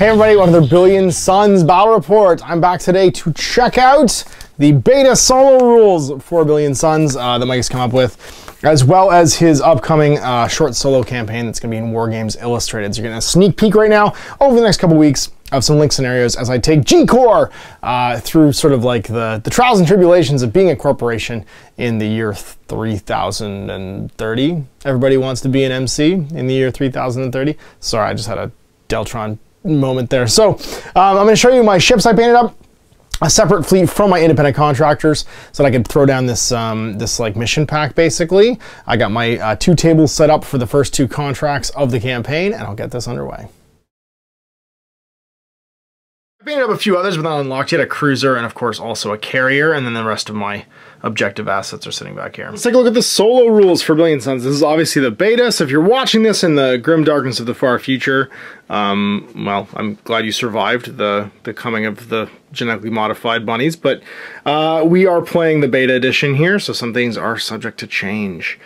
Hey everybody, welcome to the Billion Suns Battle Report. I'm back today to check out the beta solo rules for Billion Suns that Mike has come up with, as well as his upcoming short solo campaign that's going to be in War Games Illustrated. So you're getting a sneak peek right now over the next couple weeks of some link scenarios as I take G-Corps through sort of like the trials and tribulations of being a corporation in the year 3030. Everybody wants to be an MC in the year 3030. Sorry, I just had a Deltron moment there. So I'm going to show you my ships I painted up, a separate fleet from my independent contractors so that I could throw down this this like mission pack basically. I got my 2 tables set up for the first 2 contracts of the campaign, and I'll get this underway. I painted up a few others but not unlocked yet, a cruiser and of course also a carrier, and then the rest of my objective assets are sitting back here. Let's take a look at the solo rules for Billion Suns. This is obviously the beta, so if you're watching this in the grim darkness of the far future, well, I'm glad you survived the coming of the genetically modified bunnies, but we are playing the beta edition here, so some things are subject to change.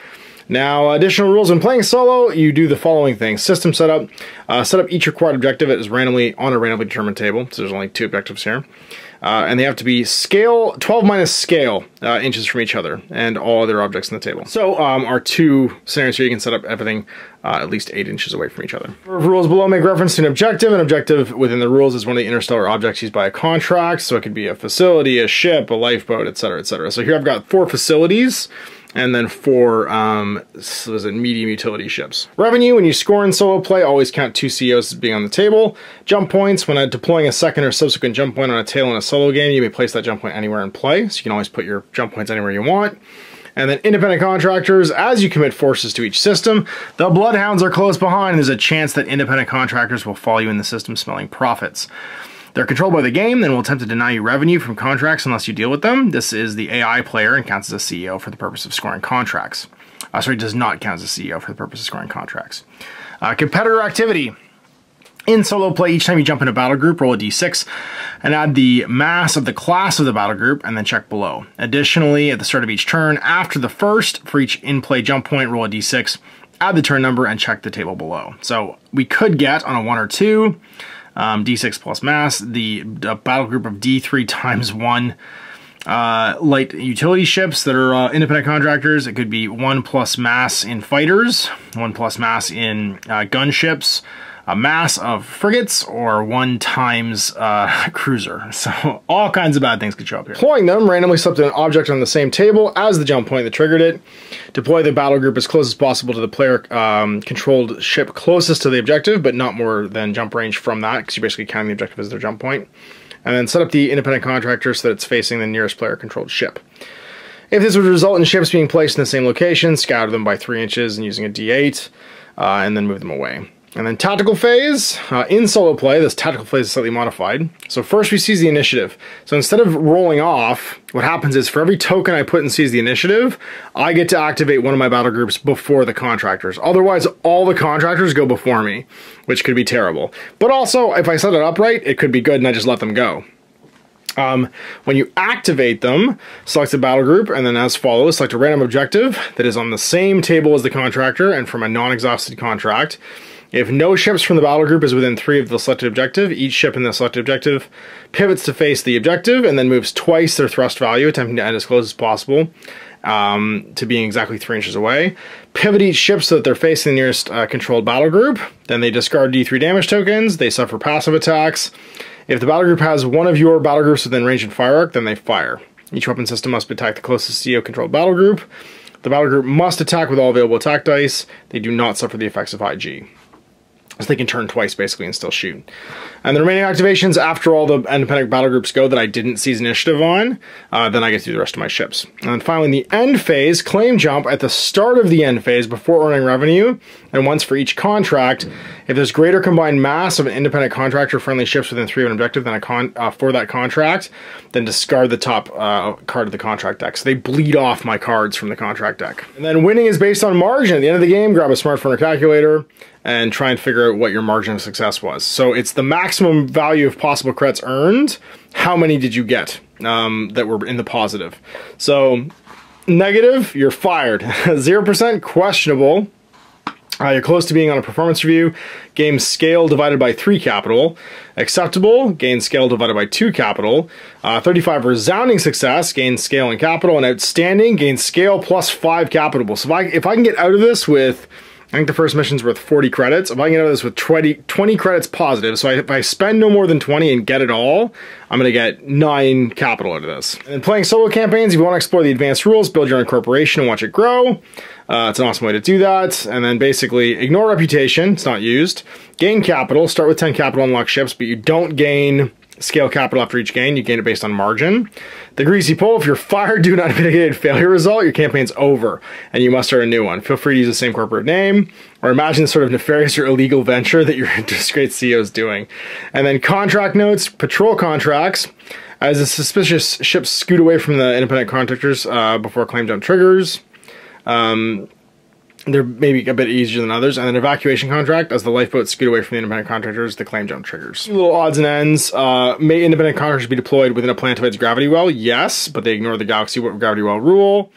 Now, additional rules when playing solo, you do the following things. System setup. Set up each required objective as randomly on a randomly determined table, so there's only 2 objectives here. And they have to be scale, 12 minus scale inches from each other, and all other objects in the table. So our 2 scenarios here, you can set up everything at least 8 inches away from each other. Rules below make reference to an objective. An objective within the rules is one of the interstellar objects used by a contract, so it could be a facility, a ship, a lifeboat, etc., etc. So here I've got 4 facilities, and then 4 medium utility ships. Revenue, when you score in solo play, always count 2 COs as being on the table. Jump points, when deploying a second or subsequent jump point on a tail in a solo game, you may place that jump point anywhere in play, so you can always put your jump points anywhere you want. And then independent contractors, as you commit forces to each system, the bloodhounds are close behind, and there's a chance that independent contractors will follow you in the system smelling profits. They're controlled by the game and will attempt to deny you revenue from contracts unless you deal with them. This is the AI player and counts as a CEO for the purpose of scoring contracts. Sorry, does not count as a CEO for the purpose of scoring contracts. Competitor activity. In solo play, each time you jump in a battle group, roll a d6 and add the mass of the class of the battle group and then check below. Additionally, at the start of each turn, after the first, for each in-play jump point, roll a d6, add the turn number, and check the table below. So we could get, on a 1 or 2, d6 plus mass, the battle group of d3 times 1 light utility ships that are independent contractors. It could be 1 plus mass in fighters, 1 plus mass in gunships, a mass of frigates, or 1 times cruiser. So all kinds of bad things could show up here. Deploying them, randomly select an object on the same table as the jump point that triggered it. Deploy the battle group as close as possible to the player controlled ship closest to the objective, but not more than jump range from that, because you're basically counting the objective as their jump point. And then set up the independent contractor so that it's facing the nearest player controlled ship. If this would result in ships being placed in the same location, scatter them by 3 inches and using a D8, and then move them away. And then tactical phase, in solo play, this tactical phase is slightly modified. So first we seize the initiative. So instead of rolling off, what happens is for every token I put in seize the initiative, I get to activate one of my battle groups before the contractors. Otherwise, all the contractors go before me, which could be terrible. But also, if I set it up right, it could be good and I just let them go. When you activate them, select the battle group, and then as follows, select a random objective that is on the same table as the contractor and from a non-exhausted contract. If no ships from the battle group is within 3 of the selected objective, each ship in the selected objective pivots to face the objective and then moves twice their thrust value, attempting to end as close as possible to being exactly 3 inches away. Pivot each ship so that they're facing the nearest controlled battle group. Then they discard D3 damage tokens. They suffer passive attacks. If the battle group has one of your battle groups within range and fire arc, then they fire. Each weapon system must attack the closest CO-controlled battle group. The battle group must attack with all available attack dice. They do not suffer the effects of IG. So they can turn twice, basically, and still shoot. And the remaining activations, after all the independent battle groups go that I didn't seize initiative on, then I get to do the rest of my ships. And then finally, in the end phase, claim jump at the start of the end phase before earning revenue, and once for each contract. If there's greater combined mass of an independent contractor-friendly ships within 3 of an objective than for that contract, then discard the top card of the contract deck. So they bleed off my cards from the contract deck. And then winning is based on margin. At the end of the game, grab a smartphone or calculator and try and figure out what your margin of success was. So it's the maximum value of possible credits earned. How many did you get that were in the positive? So negative, you're fired. 0%, questionable. You're close to being on a performance review. Gain scale divided by 3 capital. Acceptable, gain scale divided by 2 capital. 35 resounding success, gain scale and capital. And outstanding, gain scale plus 5 capital. So if I can get out of this with, I think the first mission's worth 40 credits. If I can get out of this with 20 credits positive, so if I spend no more than 20 and get it all, I'm going to get 9 capital out of this. And then playing solo campaigns, if you want to explore the advanced rules, build your own corporation and watch it grow. It's an awesome way to do that. And then basically ignore reputation, it's not used. Gain capital, start with 10 capital, unlock ships, but you don't gain scale capital after each gain, you gain it based on margin. The greasy pole, if you're fired due to an unmitigated failure result, your campaign's over, and you must start a new one. Feel free to use the same corporate name, or imagine the sort of nefarious or illegal venture that your disgraced CEO is doing. And then contract notes, patrol contracts. As the suspicious ships scoot away from the independent contractors before claim jump triggers. They're maybe a bit easier than others. And then evacuation contract, as the lifeboats scoot away from the independent contractors, the claim jump triggers. Little odds and ends. May independent contractors be deployed within a planetoid's gravity well? Yes, but they ignore the galaxy gravity well rule.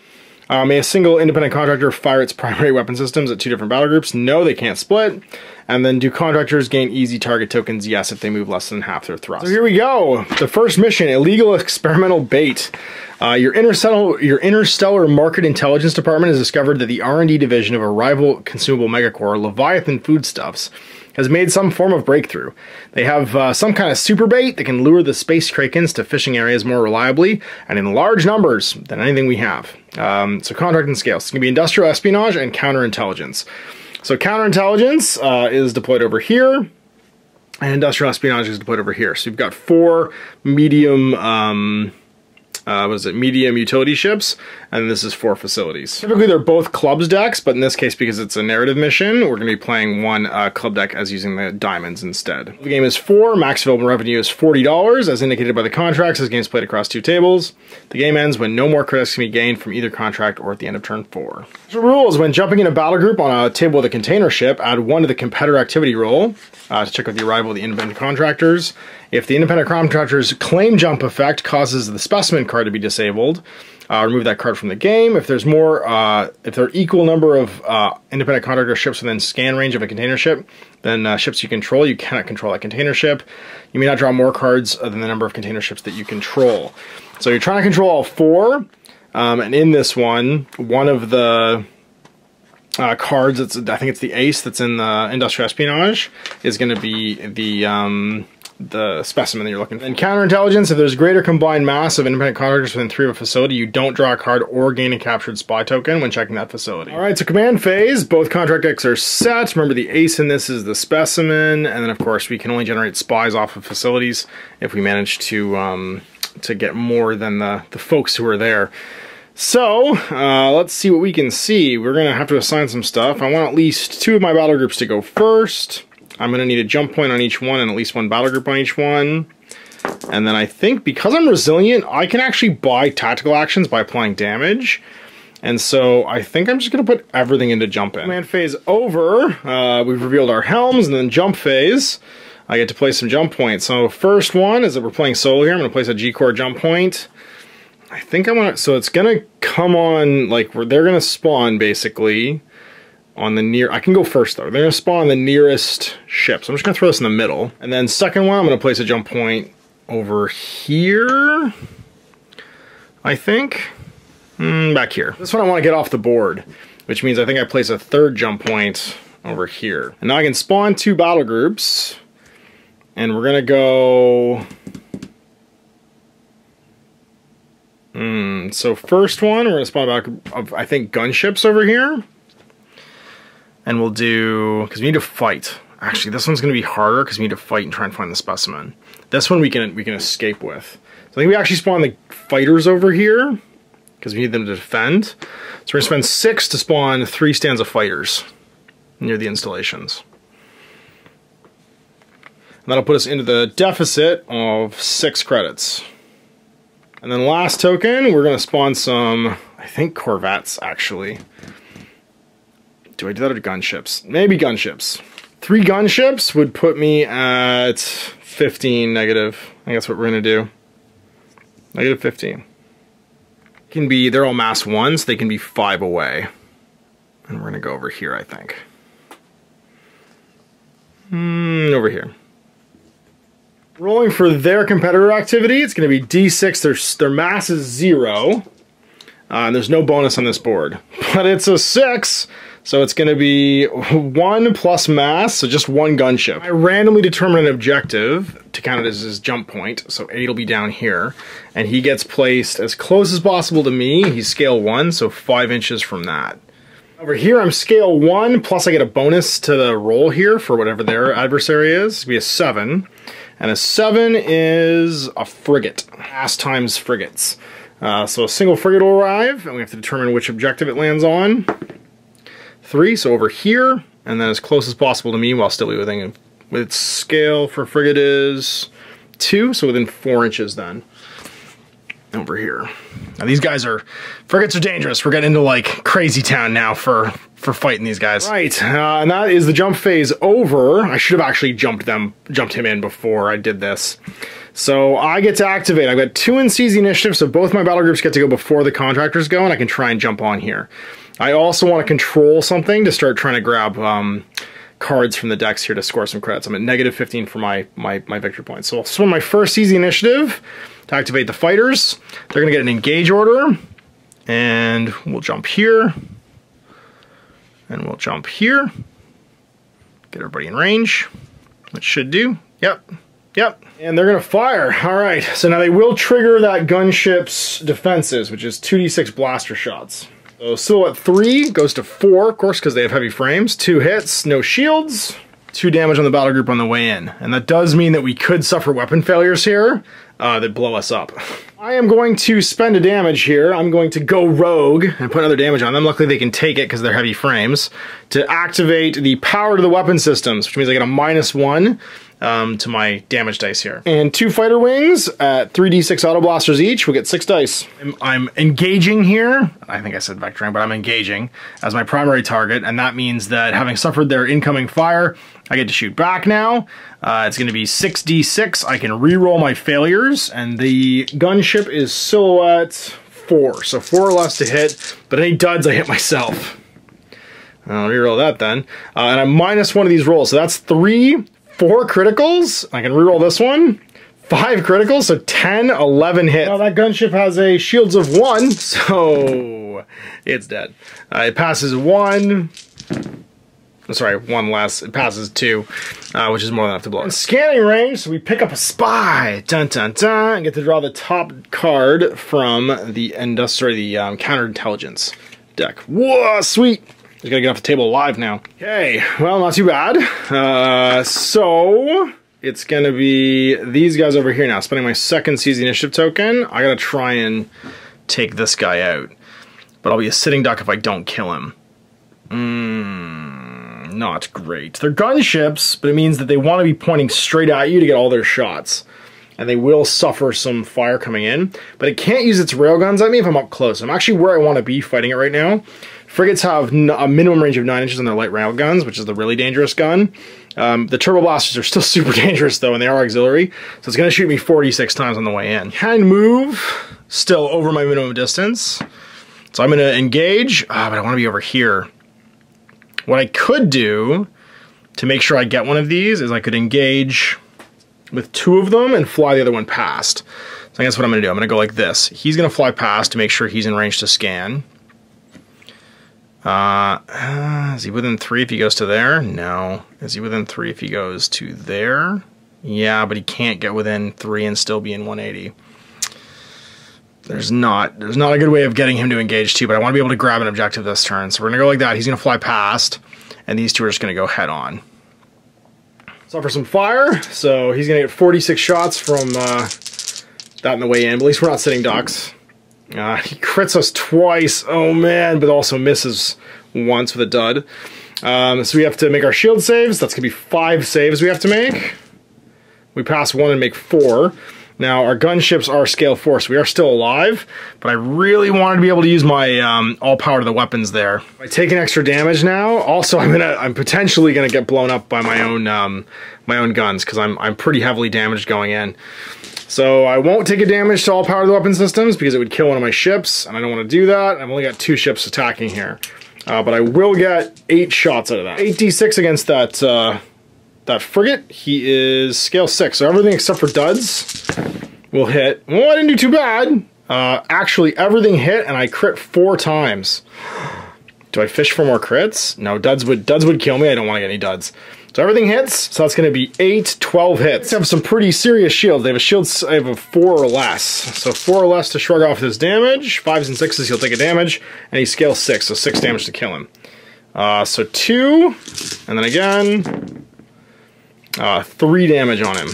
May a single independent contractor fire its primary weapon systems at 2 different battle groups? No, they can't split. And then do contractors gain easy target tokens? Yes, if they move less than half their thrust. So here we go. The first mission, illegal experimental bait. Your interstellar market intelligence department has discovered that the R&D division of a rival consumable megacore, Leviathan Foodstuffs, has made some form of breakthrough. They have some kind of super bait that can lure the space krakens to fishing areas more reliably and in large numbers than anything we have. So contract and scale. It's going to be industrial espionage and counterintelligence. So counterintelligence is deployed over here, and industrial espionage is deployed over here. So you've got 4 medium medium utility ships, and this is 4 facilities. Typically they're both clubs decks, but in this case, because it's a narrative mission, we're going to be playing one club deck as using the diamonds instead. The game is 4, max available revenue is $40, as indicated by the contracts, as games played across 2 tables. The game ends when no more credits can be gained from either contract or at the end of turn 4. The rules: when jumping in a battle group on a table with a container ship, add 1 to the competitor activity roll to check out the arrival of the independent contractors. If the independent contractor's claim jump effect causes the specimen card to be disabled, remove that card from the game. If there's more, if there are equal number of independent contractor ships within scan range of a container ship, then ships you control, you cannot control that container ship. You may not draw more cards than the number of container ships that you control. So you're trying to control all 4, and in this one of the cards, I think it's the ace that's in the industrial espionage, is going to be the specimen that you're looking for. In counterintelligence, if there's greater combined mass of independent contractors within 3 of a facility, you don't draw a card or gain a captured spy token when checking that facility. Alright, so command phase, both contract decks are set. Remember, the ace in this is the specimen, and then of course we can only generate spies off of facilities if we manage to get more than the folks who are there. So, let's see what we can see. We're going to have to assign some stuff. I want at least 2 of my battle groups to go first. I'm going to need a jump point on each one and at least 1 battle group on each one. And then I think because I'm resilient, I can actually buy tactical actions by applying damage. And so I think I'm just going to put everything into jump in. Command phase over. We've revealed our helms, and then jump phase. I get to place some jump points. So first one is that we're playing solo here. I'm going to place a G-Core jump point. I think I want to, so it's going to come on, like, they're going to spawn basically on the near, I can go first though. They're going to spawn on the nearest ship. So I'm just going to throw this in the middle. And then second one, I'm going to place a jump point over here, I think. Back here. This one I want to get off the board, which means I think I place a 3rd jump point over here. And now I can spawn 2 battle groups, and we're going to go... So first one, we're going to spawn a battle group of, I think, gunships over here. And we'll do, because we need to fight. Actually, this one's going to be harder because we need to fight and try and find the specimen. This one we can escape with. So I think we actually spawn the fighters over here because we need them to defend. So we're going to spend 6 to spawn 3 stands of fighters near the installations. And that'll put us into the deficit of 6 credits. And then last token, we're going to spawn some, I think, corvettes, actually. Do I do that or gunships? Maybe gunships. 3 gunships would put me at 15 negative. I think that's what we're going to do. Negative 15. Can be, they're all mass 1s, so they can be 5 away. And we're going to go over here, I think. Over here. Rolling for their competitor activity, it's going to be D6. Their mass is 0. And there's no bonus on this board. But it's a 6, so it's going to be 1 plus mass, so just 1 gunship. I randomly determine an objective to count it as his jump point, so 8 will be down here. And he gets placed as close as possible to me. He's scale 1, so 5 inches from that. Over here, I'm scale 1, plus I get a bonus to the roll here for whatever their adversary is. It's going to be a 7. And a 7 is a frigate. Mass times frigates. So a single frigate will arrive, and we have to determine which objective it lands on. 3, so over here, and then as close as possible to me while still within its scale for frigate is 2, so within 4 inches then. Over here. Now these guys frigates are dangerous. We're getting into like crazy town now for fighting these guys. Right, and that is the jump phase over. I should have actually jumped him in before I did this. So I get to activate. I've got 2 in Seize the Initiative, so both my battle groups get to go before the contractors go, and I can try and jump on here. I also want to control something to start trying to grab cards from the decks here to score some credits. I'm at negative 15 for my victory points. So I'll swing my first Seize the Initiative to activate the fighters. They're going to get an engage order, and we'll jump here, and we'll jump here. Get everybody in range, which should do. Yep. Yep, and they're gonna fire. All right, so now they will trigger that gunship's defenses, which is 2d6 blaster shots. So silhouette 3 goes to 4, of course, because they have heavy frames. 2 hits, no shields. 2 damage on the battle group on the way in. And that does mean that we could suffer weapon failures here that blow us up. I am going to spend a damage here. I'm going to go rogue and put another damage on them. Luckily they can take it because they're heavy frames. To activate the power to the weapon systems, which means I get a -1 to my damage dice here. And 2 fighter wings at 3d6 auto blasters each. We'll get 6 dice. I'm engaging here. I think I said vectoring, but I'm engaging as my primary target, and that means that having suffered their incoming fire, I get to shoot back now. It's going to be 6d6. I can re-roll my failures, and the gunship is silhouette 4. So 4 or less to hit, but any duds I hit myself. I'll re-roll that then. And I'm -1 of these rolls, so that's 3, 4 criticals. I can reroll this one. 5 criticals, so 10, 11 hits. Now that gunship has a shields of 1, so it's dead. It passes 1. Sorry, 1 less. It passes 2, which is more than enough to blow. In scanning range, so we pick up a spy. Dun dun dun. And get to draw the top card from the counterintelligence deck. Whoa, sweet. Just gotta get off the table alive now. Okay, well, not too bad. So it's gonna be these guys over here now. Spending my second Seize the Initiative token. I gotta try and take this guy out. But I'll be a sitting duck if I don't kill him. Not great. They're gunships, but it means that they want to be pointing straight at you to get all their shots. And they will suffer some fire coming in. But it can't use its railguns at me if I'm up close. I'm actually where I want to be fighting it right now. Frigates have a minimum range of 9 inches on their light railguns, which is the really dangerous gun. The turbo blasters are still super dangerous though, and they are auxiliary. So it's going to shoot me 46 times on the way in. Can move, still over my minimum distance. So I'm going to engage, but I want to be over here. What I could do to make sure I get one of these is I could engage with 2 of them and fly the other one past. So I guess what I'm going to do, I'm going to go like this. He's going to fly past to make sure he's in range to scan. Is he within 3 if he goes to there? No. Is he within 3 if he goes to there? Yeah, but he can't get within 3 and still be in 180. There's not a good way of getting him to engage too, but I want to be able to grab an objective this turn. So we're going to go like that. He's going to fly past, and these 2 are just going to go head on. Suffer some fire, so he's going to get 46 shots from that in the way in, but at least we're not sitting ducks. He crits us twice, oh man, but also misses once with a dud. So we have to make our shield saves. That's going to be 5 saves we have to make. We pass 1 and make 4. Now, our gunships are scale 4, so we are still alive, but I really wanted to be able to use my all power to the weapons there. I take an extra damage now. Also, I'm potentially gonna get blown up by my own guns because I'm pretty heavily damaged going in. So I won't take a damage to all power to the weapon systems because it would kill one of my ships, and I don't want to do that. I've only got 2 ships attacking here, but I will get 8 shots out of that. 8d6 against that that frigate, he is scale 6. So everything except for duds will hit. Well, I didn't do too bad. Actually, everything hit, and I crit 4 times. Do I fish for more crits? No, duds would kill me. I don't want to get any duds. So everything hits, so that's going to be 8, 12 hits. They have some pretty serious shields. They have a shield of a 4 or less. So 4 or less to shrug off his damage. 5s and 6s, he'll take a damage. And he's scale 6, so 6 damage to kill him. So 2, and then again, 3 damage on him.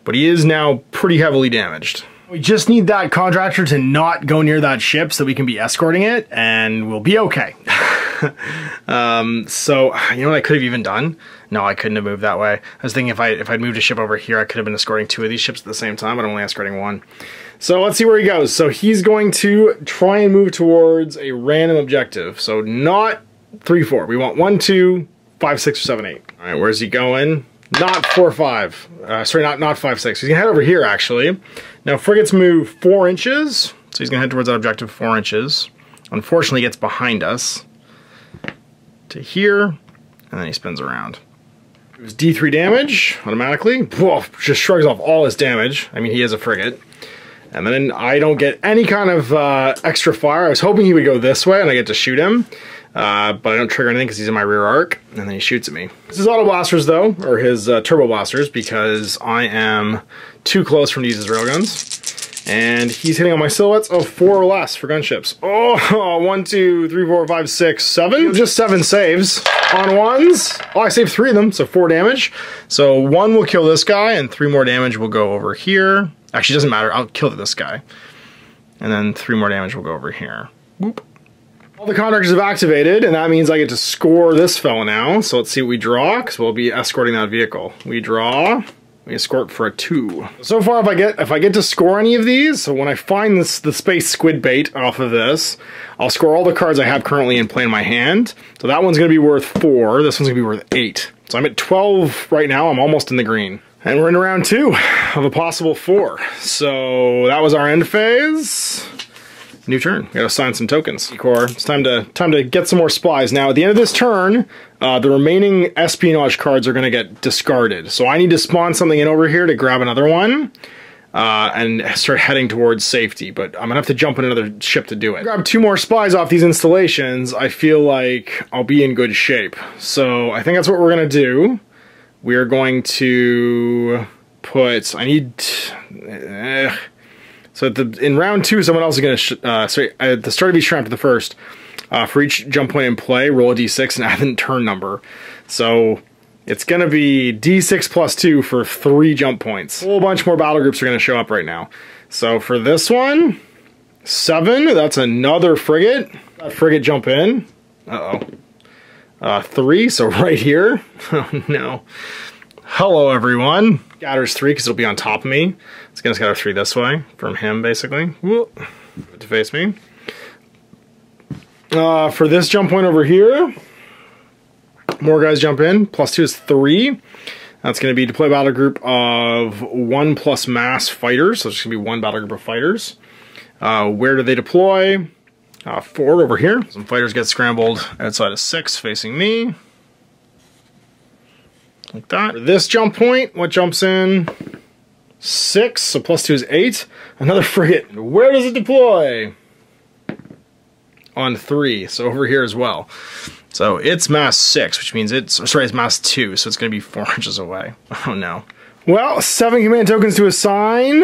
But he is now pretty heavily damaged. We just need that contractor to not go near that ship so we can be escorting it, and we'll be okay. So, you know what I could have even done? No, I couldn't have moved that way. I was thinking if I'd moved a ship over here, I could have been escorting 2 of these ships at the same time, but I'm only escorting 1. So let's see where he goes. So he's going to try and move towards a random objective. So not 3, 4. We want 1, 2, 5, 6, or 7, 8. All right, where's he going? Not 4, 5. Sorry, not 5, 6. He's gonna head over here, actually. Now, frigates move 4 inches, so he's gonna head towards that objective 4 inches. Unfortunately, he gets behind us to here, and then he spins around. It was D3 damage automatically. Whoa, just shrugs off all his damage. I mean, he is a frigate. And then I don't get any kind of extra fire. I was hoping he would go this way, and I get to shoot him. But I don't trigger anything because he's in my rear arc, and then he shoots at me. This is auto blasters though, or his turbo blasters, because I am too close from to use his railguns. And he's hitting on my silhouettes of 4 or less for gunships. Oh, 1, 2, 3, 4, 5, 6, 7. Just 7 saves on 1s. Oh, I saved 3 of them, so 4 damage. So 1 will kill this guy, and 3 more damage will go over here. Actually, it doesn't matter. I'll kill this guy. And then 3 more damage will go over here. Whoop. All the contractors have activated, and that means I get to score this fella now. So let's see what we draw, because we'll be escorting that vehicle. We draw, we escort for a 2. So far, if I get to score any of these, so when I find the space squid bait off of this, I'll score all the cards I have currently in play in my hand. So that one's gonna be worth 4, this one's gonna be worth 8. So I'm at 12 right now, I'm almost in the green. And we're in round 2 of a possible 4. So that was our end phase. New turn. We gotta assign some tokens. Core. It's time to get some more spies. Now, at the end of this turn, the remaining espionage cards are gonna get discarded. So I need to spawn something in over here to grab another one and start heading towards safety. But I'm gonna have to jump in another ship to do it. Grab 2 more spies off these installations. I feel like I'll be in good shape. So I think that's what we're gonna do. We are going to put. So in round 2, someone else is going to, at the start of each turn after the first, for each jump point in play, roll a d6 and add the turn number. So it's going to be d6 plus 2 for 3 jump points. A whole bunch more battle groups are going to show up right now. So for this one, 7, that's another frigate. That frigate jump in. Uh-oh. 3, so right here. Oh no. Hello everyone. Scatters 3 because it'll be on top of me. It's gonna scatter 3 this way from him basically. Whoop. To face me. For this jump point over here, more guys jump in. Plus 2 is 3. That's gonna be deploy battle group of 1 plus mass fighters. So it's gonna be 1 battle group of fighters. Where do they deploy? 4 over here. Some fighters get scrambled outside of 6 facing me. Like that. For this jump point, what jumps in? 6, so plus 2 is 8. Another frigate. Where does it deploy? On 3, so over here as well. So it's mass 6, which means it's mass 2, so it's going to be 4 inches away. Oh no. Well, 7 command tokens to assign.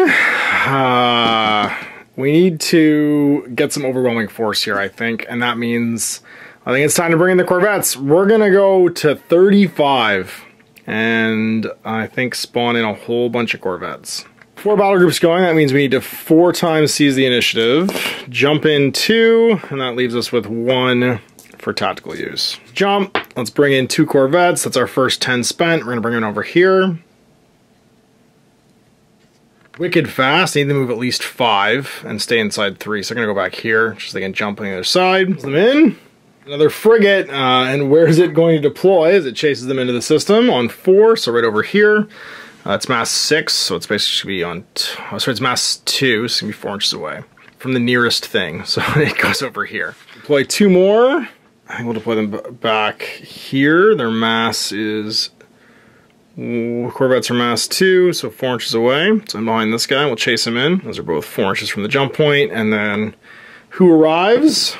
We need to get some overwhelming force here, I think, and that means I think it's time to bring in the Corvettes. We're going to go to 35. And I think spawn in a whole bunch of Corvettes. 4 battle groups going, that means we need to 4 times seize the initiative. Jump in 2, and that leaves us with 1 for tactical use. Jump, let's bring in 2 Corvettes, that's our first 10 spent. We're gonna bring them over here. Wicked fast, need to move at least 5 and stay inside 3. So they're gonna go back here, just so they can jump on the other side. Put them in. Another frigate, and where is it going to deploy as it chases them into the system? On 4, so right over here. It's mass 6, so it's basically on, it's mass 2, so it's going to be 4 inches away from the nearest thing. So it goes over here. Deploy 2 more, I think we'll deploy them back here. Their mass is, Corvettes are mass 2, so 4 inches away. So I'm behind this guy, we'll chase him in. Those are both 4 inches from the jump point. And then who arrives?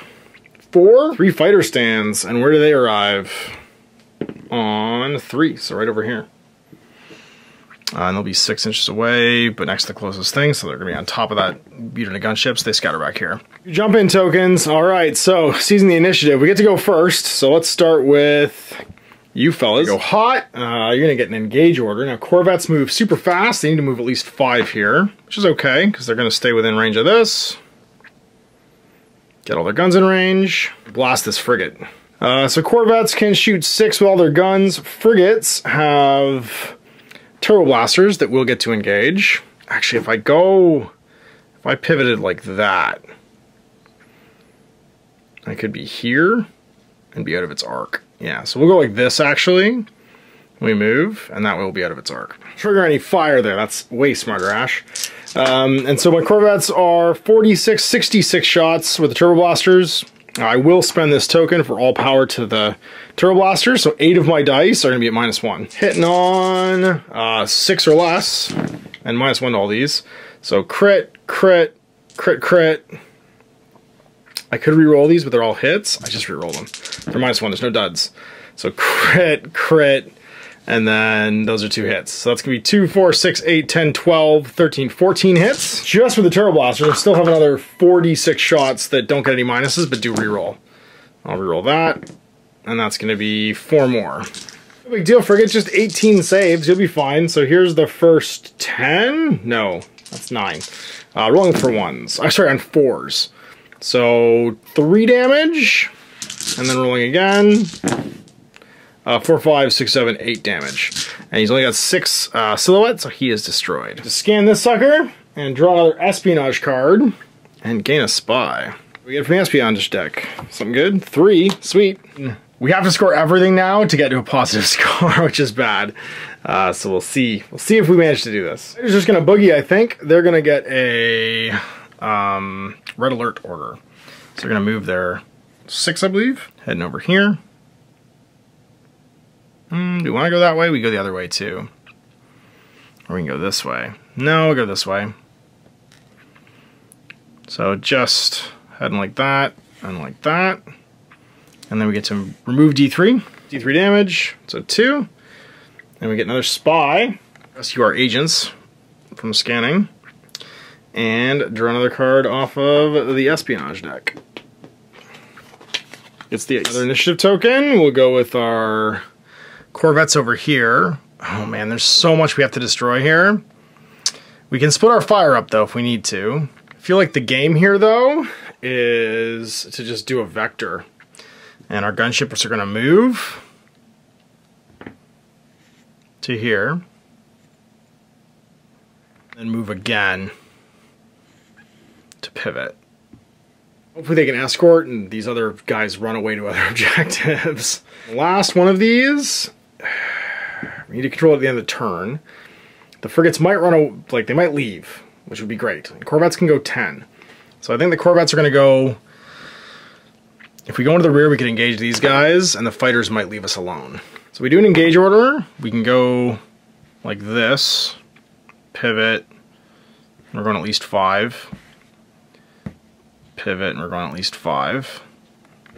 4. 3 fighter stands. And where do they arrive? On 3, so right over here. And they'll be 6 inches away, but next to the closest thing, so they're going to be on top of that unit of gunships. They scatter back here. Jump in tokens. All right, so seizing the initiative. We get to go first, so let's start with you fellas. Go hot. You're going to get an engage order. Now, Corvettes move super fast. They need to move at least 5 here, which is okay, because they're going to stay within range of this. Get all their guns in range. Blast this frigate. So Corvettes can shoot 6 with all their guns. Frigates have turbo blasters that will get to engage. Actually, if I pivoted like that, I could be here and be out of its arc. Yeah, so we'll go like this actually. We move, and that will be out of its arc. Trigger any fire there, that's way smarter, Ash. And so my Corvettes are 46, 66 shots with the turbo blasters. I will spend this token for all power to the turbo blaster, so 8 of my dice are going to be at -1. Hitting on 6 or less, and -1 to all these. So crit, crit, crit, crit. I could re-roll these, but they're all hits. I just re-roll them. They're -1, there's no duds. So crit, crit, and then those are 2 hits. So that's going to be 2, 4, 6, 8, 10, 12, 13, 14 hits. Just with the turbo blaster, I still have another 46 shots that don't get any minuses, but do re-roll. I'll re-roll that, and that's going to be 4 more. No big deal, frigate, just 18 saves, you'll be fine. So here's the first 10? No, that's 9. Rolling for 1s. I'm sorry, on 4s. So 3 damage, and then rolling again. 4, 5, 6, 7, 8 damage. And he's only got 6 silhouettes, so he is destroyed. Just scan this sucker, and draw another espionage card, and gain a spy. We get from the espionage deck. Something good? 3, sweet. We have to score everything now to get to a positive score, which is bad. So we'll see. We'll see if we manage to do this. They're just gonna boogie, I think. They're gonna get a red alert order. So they're gonna move their 6, I believe. Heading over here. Do we want to go that way? We go the other way too. Or we can go this way. No, we'll go this way. So just heading like that, and like that. And then we get to remove D3. D3 damage, so 2. And we get another spy. Rescue our agents from scanning. And draw another card off of the espionage deck. It's the other initiative token. We'll go with our Corvettes over here. Oh man, there's so much we have to destroy here. We can split our fire up though if we need to. I feel like the game here though is to just do a vector. And our gunships are going to move to here. And move again to pivot. Hopefully they can escort and these other guys run away to other objectives. The last one of these, we need to control at the end of the turn. The frigates might run, they might leave, which would be great. And Corvettes can go 10. So I think the Corvettes are going to go, if we go into the rear, we can engage these guys, and the fighters might leave us alone. So we do an engage order. We can go like this, pivot, and we're going at least 5. Pivot, and we're going at least 5.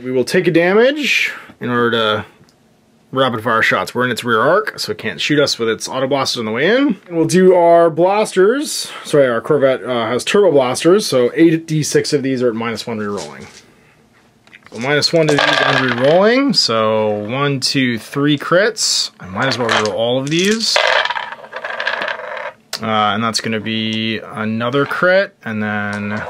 We will take a damage in order to rapid fire shots. We're in its rear arc, so it can't shoot us with its auto blasters on the way in. And we'll do our blasters. Sorry, our Corvette has turbo blasters, so 8d6 of these are at -1 rerolling. So -1 to these on rerolling, so 1, 2, 3 crits. I might as well reroll all of these. And that's going to be another crit, and then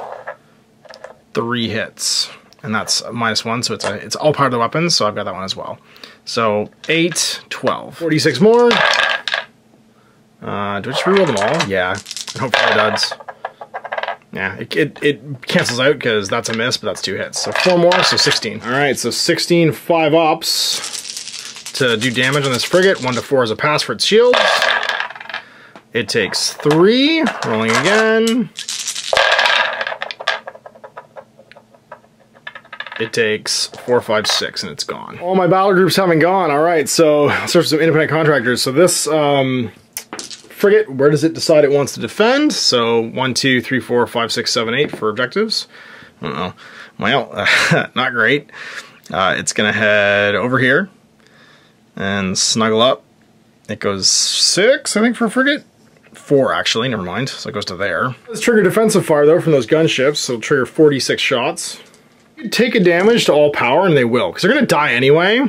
3 hits. And that's -1, so it's all part of the weapons, so I've got that one as well. So 8, 12. 46 more. Do I just reroll them all? Yeah. And hopefully it does. Yeah, it cancels out because that's a miss, but that's 2 hits. So 4 more, so 16. Alright, so 16 5-ups to do damage on this frigate. 1 to 4 is a pass for its shields. It takes 3. Rolling again. it takes 4, 5, 6, and it's gone. All my battle groups haven't gone. All right, so let's start with some independent contractors. So this frigate, where does it decide it wants to defend? So 1, 2, 3, 4, 5, 6, 7, 8 for objectives. I don't know. Well, not great. It's gonna head over here and snuggle up. It goes 6, I think, for a frigate. 4, actually, never mind. So it goes to there. Let's trigger defensive fire, though, from those gunships. So it'll trigger 46 shots. You take a damage to all power, and they will, because they're going to die anyway.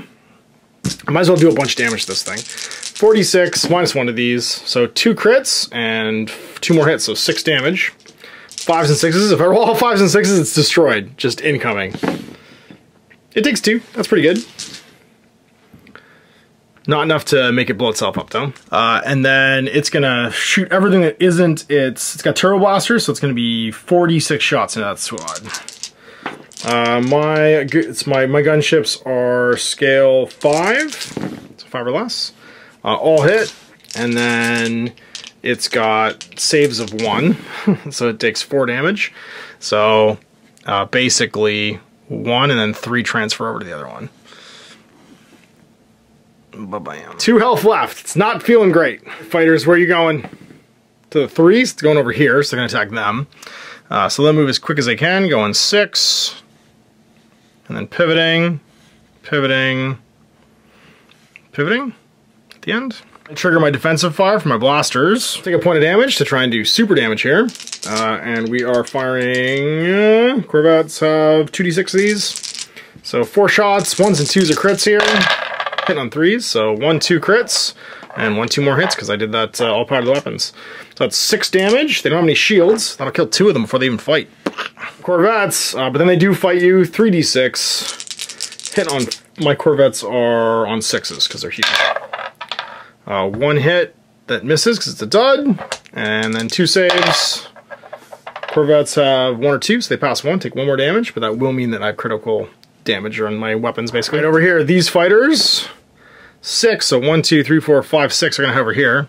I might as well do a bunch of damage to this thing. 46, -1 to these. So 2 crits, and 2 more hits, so 6 damage. 5s and 6s. If I roll all 5s and 6s, it's destroyed. Just incoming. It takes 2. That's pretty good. Not enough to make it blow itself up, though. And then it's gonna shoot everything that isn't it's got turbo blasters, so it's gonna be 46 shots into that squad. My gunships are scale 5, so 5 or less. All hit, and then it's got saves of 1, so it takes 4 damage. So basically 1 and then 3 transfer over to the other one. Ba-bam. 2 health left. It's not feeling great. Fighters, where are you going? To the 3s? It's going over here, so they're going to attack them. So they'll move as quick as they can, going 6. And then pivoting, pivoting, pivoting at the end. I trigger my defensive fire for my blasters. Take a point of damage to try and do super damage here. And we are firing... Corvettes have 2d6 of these. So 4 shots, 1s and 2s are crits here. Hitting on 3s, so 1, 2 crits, and 1, 2 more hits, because I did that all part of the weapons. So that's 6 damage. They don't have any shields. That'll kill 2 of them before they even fight. Corvettes, but then they do fight you. 3d6. Hit on my Corvettes are on 6s, because they're huge. 1 hit that misses, because it's a dud, and then 2 saves. Corvettes have 1 or 2, so they pass 1, take 1 more damage, but that will mean that I have critical damage on my weapons, basically. Right over here, these fighters, 6, so 1, 2, 3, 4, 5, 6 are gonna head over here.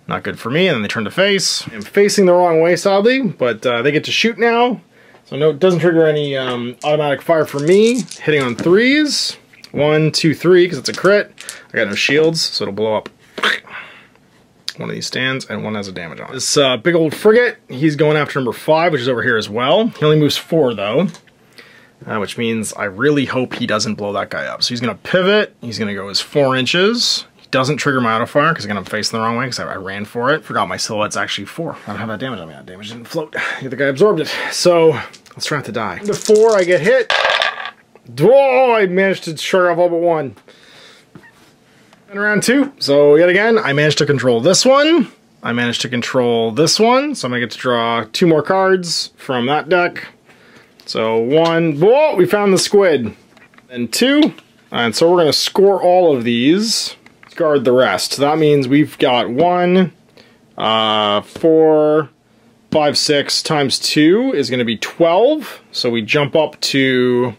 Not good for me, and then they turn to face. I'm facing the wrong way, sadly, but they get to shoot now. So no, it doesn't trigger any automatic fire for me. Hitting on 3s. 1, 2, 3, because it's a crit. I got no shields, so it'll blow up. One of these stands, and 1 has a damage on it. This big old frigate, he's going after number 5, which is over here as well. He only moves 4, though. Which means I really hope he doesn't blow that guy up. So he's going to pivot. He's going to go as 4 inches. He doesn't trigger my auto fire because I'm facing the wrong way because I ran for it. Forgot my silhouette's actually 4. I don't have that damage on me. That damage didn't float. The other guy absorbed it. So let's try not to die. To 4, I get hit. Oh, I managed to shrug off all but 1. And around 2. So yet again, I managed to control this one. I managed to control this one. So I'm going to get to draw 2 more cards from that deck. So 1, whoa, we found the squid. And 2, and so we're gonna score all of these, guard the rest. So that means we've got 1, 4, 5, 6 times 2 is gonna be 12. So we jump up to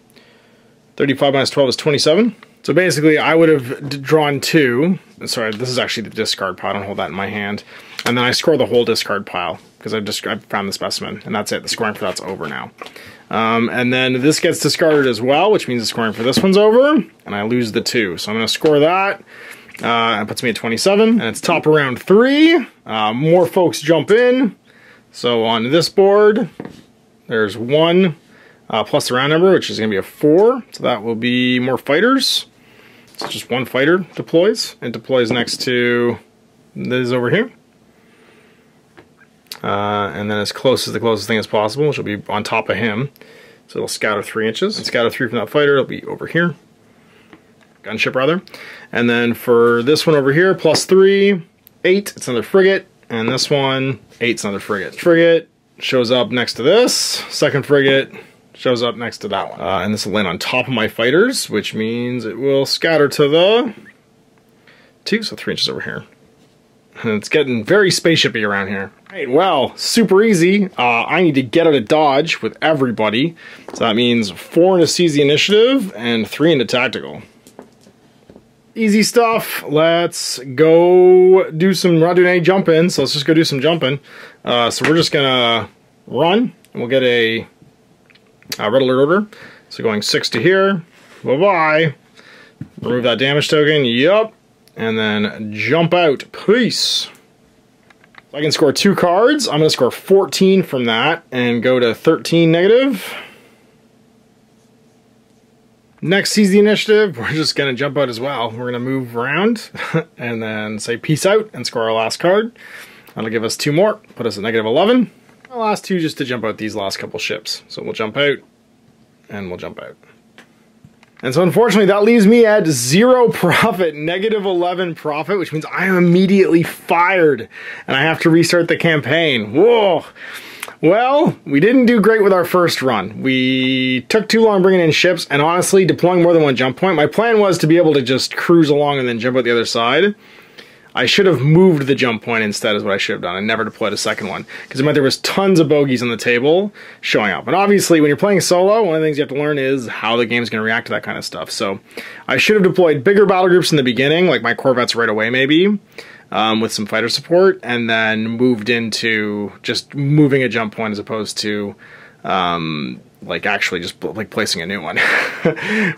35 minus 12 is 27. So basically I would have drawn 2. Sorry, this is actually the discard pile, I don't hold that in my hand. And then I score the whole discard pile, because I found the specimen, and that's it. The scoring for that's over now. And then this gets discarded as well, which means the scoring for this one's over, and I lose the 2. So I'm going to score that. It puts me at 27, and it's top of round 3. More folks jump in. So on this board, there's 1 plus the round number, which is going to be a 4. So that will be more fighters. So just 1 fighter deploys. It deploys next to this over here. And then as close as the closest thing as possible, which will be on top of him. So it'll scatter 3 inches. And scatter 3 from that fighter, it'll be over here. Gunship, rather. And then for this one over here, plus 3, 8, it's another frigate. And this one, 8, it's another frigate. Frigate shows up next to this. Second frigate shows up next to that one. And this will land on top of my fighters, which means it will scatter to the 2, so 3 inches over here. And it's getting very spaceshipy around here. Right, well, super easy. I need to get out of dodge with everybody. So that means 4 into seize the initiative and 3 into tactical. Easy stuff. Let's go do some, we're not doing any jumping, so let's just go do some jumping. So we're just gonna run, and we'll get a red alert order. So going 6 to here. Bye-bye. Remove that damage token. Yup. And then jump out. Peace. I can score 2 cards. I'm going to score 14 from that and go to 13 negative. Next sees the initiative. We're just going to jump out as well. We're going to move around and then say peace out and score our last card. That'll give us 2 more. Put us at negative 11. The last 2 just to jump out these last couple ships. So we'll jump out and we'll jump out. And so unfortunately that leaves me at 0 profit, negative 11 profit, which means I am immediately fired and I have to restart the campaign. Whoa. Well, we didn't do great with our first run. We took too long bringing in ships, and honestly, deploying more than 1 jump point. My plan was to be able to just cruise along and then jump out the other side. I should have moved the jump point instead is what I should have done. I never deployed a second one, because it meant there was tons of bogeys on the table showing up. And obviously, when you're playing solo, one of the things you have to learn is how the game's going to react to that kind of stuff. So I should have deployed bigger battle groups in the beginning, like my Corvettes right away maybe, with some fighter support, and then moved into just moving a jump point as opposed to like actually just like placing a new one,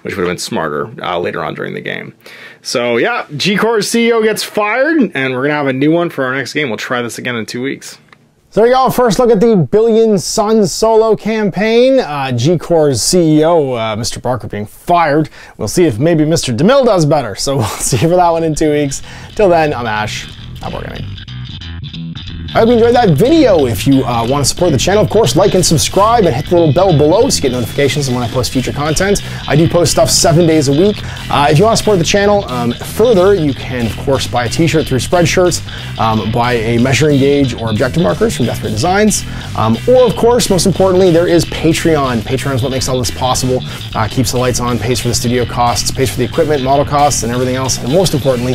which would have been smarter later on during the game. So yeah, G-Corps CEO gets fired, and we're gonna have a new one for our next game. We'll try this again in 2 weeks. So there you go, first look at the Billion Suns solo campaign. G-Corps CEO, Mr. Barker being fired. We'll see if maybe Mr. DeMille does better. So we'll see for that one in 2 weeks. Till then, I'm Ash. Have a good night. I hope you enjoyed that video. If you want to support the channel, of course, like and subscribe and hit the little bell below so you get notifications when I post future content. I do post stuff 7 days a week. If you want to support the channel further, you can, of course, buy a t-shirt through Spreadshirts, buy a measuring gauge or objective markers from Death Ray Designs, or, of course, most importantly, there is Patreon. Patreon is what makes all this possible, keeps the lights on, pays for the studio costs, pays for the equipment, model costs, and everything else, and most importantly,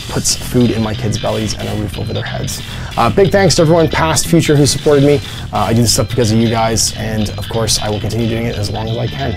puts food in my kids' bellies and a roof over their heads. Big thanks to everyone, past, future, who supported me. I do this stuff because of you guys, and of course, I will continue doing it as long as I can.